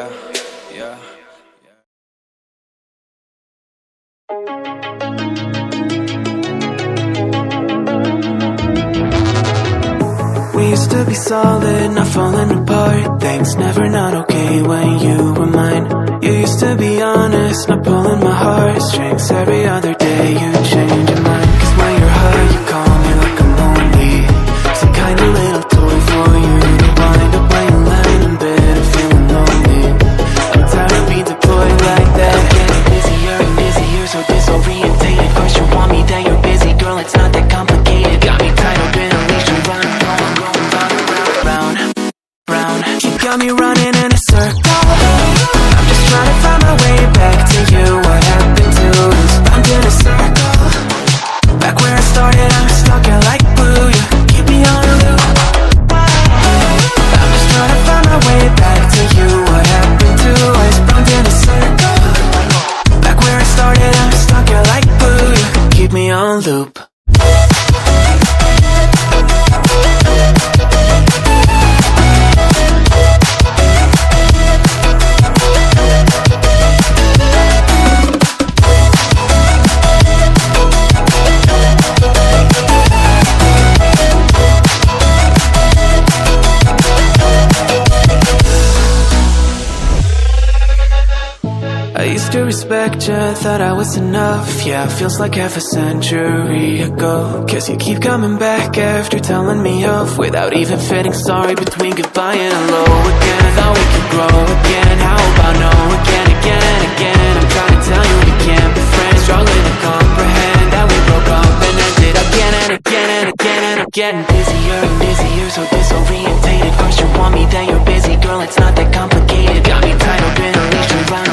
yeah, yeah. We used to be solid, not falling apart. Things never not okay when you were mine. You used to be honest, not pulling my heartstrings. Every other day you change your mind. Cause when you're high you call me like I'm lonely. Some kind of little toy for you to wind up when you lying in bed and feeling lonely. I'm tired of being deployed like that. Getting busier and busier, so disorientated. First you want me, then you're busy. Girl, it's not that complicated. Got me tied up in a leash and running. Got me running in a circle. I'm just trying to find my way back to you. What happened to us? I'm in a circle. Back where I started, I'm stuck in like blue. You keep me on a loop. I'm just trying to find my way back to you. What happened to us? I'm in a circle. Back where I started, I'm stuck in like blue. You keep me on loop. I used to respect you, thought I was enough. Yeah, feels like half a century ago. Guess you keep coming back after telling me off, without even fitting sorry between goodbye and hello again. Thought we could grow again, how about no again, again and again. I'm trying to tell you we can't be friends, struggling to comprehend that we broke up and ended again and again and again. And I'm getting busier and busier, so disorientated. First you want me, then you're busy. Girl, it's not that complicated. Got me tied up in a leash and running.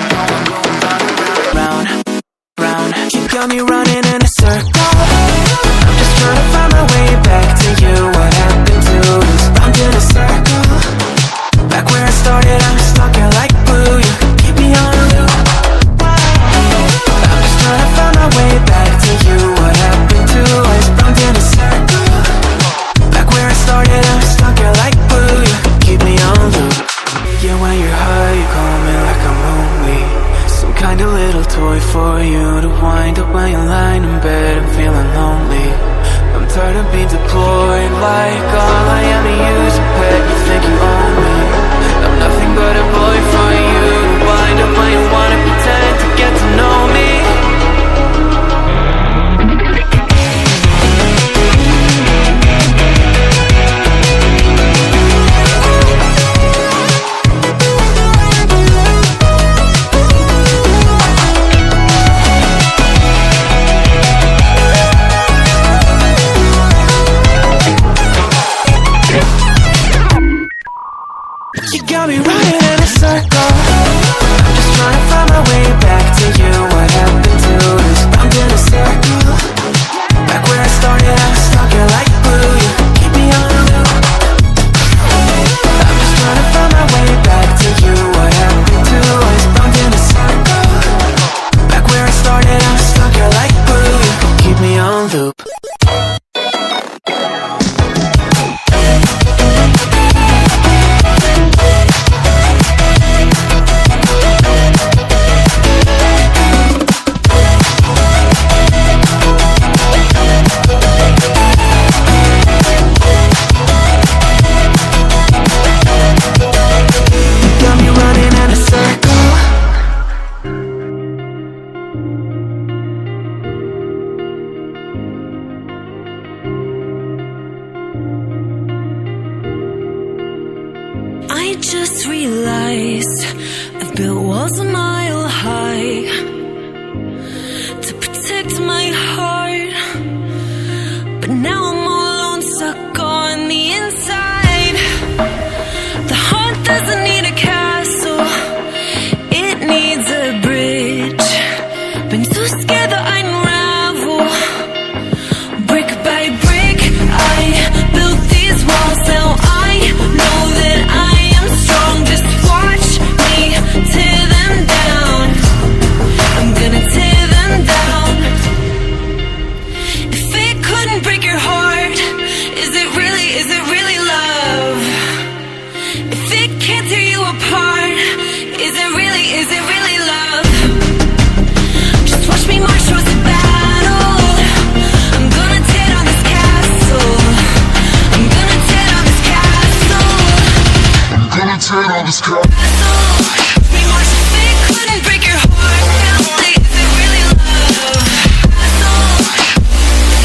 You got me running in a circle. I'm just trying to find my way back to you. What happened to us? I'm in a circle. Back where I started, I'm stuck in like blue. You keep me on a loop. I'm just trying to find my way back to you. What happened to us? I'm in a circle. Back where I started, I'm stuck in like blue. You keep me on loop. Yeah, when you're high, you call me like I'm lonely. Some kind of little toy for you to wind up when you're lying in bed and feeling lonely. I'm tired of being deployed like all I am to use a pet. You think you own me? I'm nothing but a boy for you to wind up when you wanna pretend to get to know me. You got me running in a circle. I'm just trying to find my way back to you. What happened to us? I'm in a circle. Back where I started, I'm stuck in like blue. You keep me on a loop. I'm just trying to find my way back to you. What happened to us? I'm in a circle. Back where I started, I'm stuck in like blue. You keep me on loop. I just realized I've built walls a mile high to protect my heart, but now I'm all alone, stuck on the inside. The heart doesn't need a castle, it needs a bridge. Been too scared that I'd unravel. Brick by brick, I built these walls. Now I know that I am strong. Just watch me tear them down. on this car. We watched the fate couldn't break your heart. Is it really love?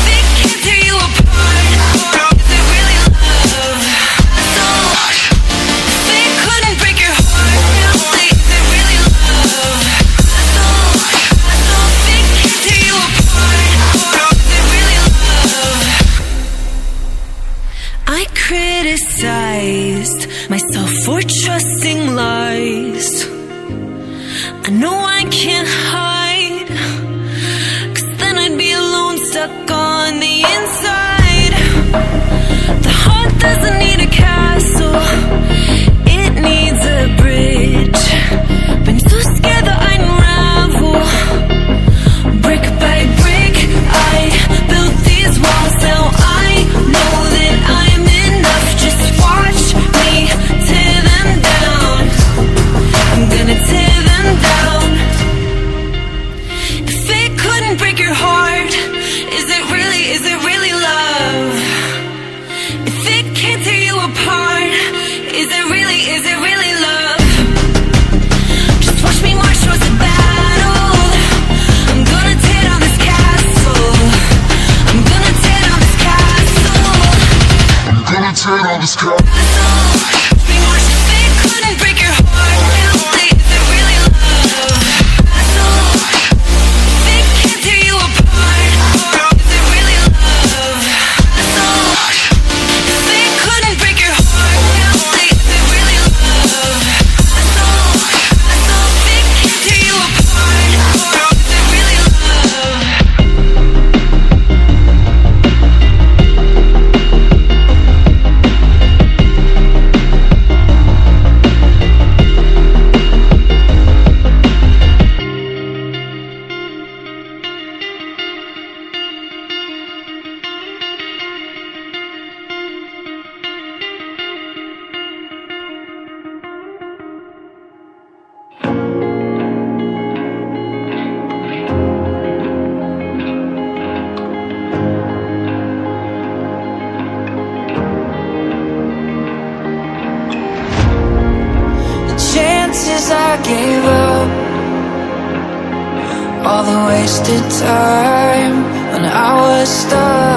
Fate can't tear you apart. Is it really love? Fate couldn't break your heart. Is it really love? Fate can't tear you apart. Is it really love? I criticized myself for trusting lies. I know I can't hide, 'cause then I'd be alone, stuck on the inside. The heart doesn't need a castle, it needs a bridge. Been so scared that I'd unravel. Brick by brick, I built these walls. Now I know that I'm enough. Just watch me tear them down. I'm gonna tear them down. If it couldn't break your heart, is it really love? If it can't tear you apart, is it really love? Just watch me march towards the battle. I'm gonna tear down this castle. I'm gonna tear down this castle. I'm gonna tear on this car. We watched the fate couldn't break your heart. Is it really love? Fate can't tear you apart. Is it really love? Fate couldn't break your heart. Is it really love? Fate can't tear you apart. Is it really love? The chances I gave up, all the wasted time when I was stuck